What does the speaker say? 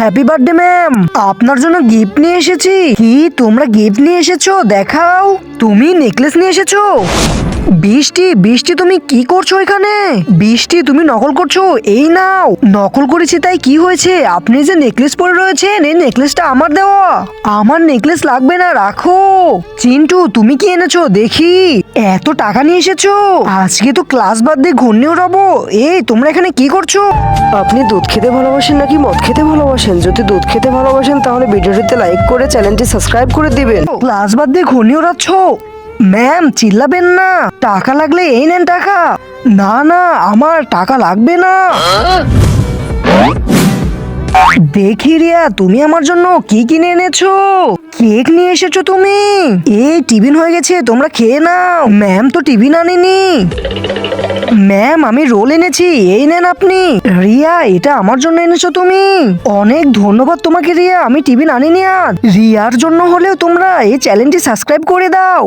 Happy birthday ma'am, আপনার জন্য gift নিয়ে এসেছি। কি তোমরা গিফট নিয়ে এসেছো? দেখাও। তুমি নেকলেস নিয়ে এসেছো? বৃষ্টি, বৃষ্টি তুমি কি করছো এখানে? বৃষ্টি তুমি নকল করছো? এই নাও। নকল করেছি তাই কি হয়েছে? আপনি যে নেকলেস পরে রয়েছেন, এই নেকলেসটা আমার দেওয়া। আমার নেকলেস লাগবে না, রাখো। চিন্টু তুমি কি এনেছো দেখি? এত টাকা নিয়ে এসেছো? আজকে তো ক্লাস বাদ দিয়ে ঘূর্ণি ওড়াবো। এই তোমরা এখানে কি করছো? আপনি দুধ খেতে ভালোবাসেন নাকি মদ খেতে ভালোবাসেন? যদি দুধ খেতে ভালোবাসেন তাহলে ভিডিওটিতে লাইক করে চ্যানেলটি সাবস্ক্রাইব করে দিবেন। ক্লাস বাদ দিয়ে ঘূর্ণি ওড়াচ্ছ? ম্যাম চিল্লাবেন না, টাকা লাগলে এই নেন টাকা। না না, আমার টাকা লাগবে না। দেখি রিয়া, তুমি আমার জন্য কি কিনে এনেছো? কেক নিয়ে এসেছো তুমি? এই টিফিন হয়ে গেছে, তোমরা খেয়ে নাও। ম্যাম তো টিফিন আনেনি। ম্যাম আমি রোল এনেছি, এই নেন আপনি। রিয়া এটা আমার জন্য এনেছো তুমি? অনেক ধন্যবাদ তোমাকে রিয়া, আমি টিফিন আনিনি আজ। রিয়ার জন্য হলেও তোমরা এই চ্যানেলটি সাবস্ক্রাইব করে দাও।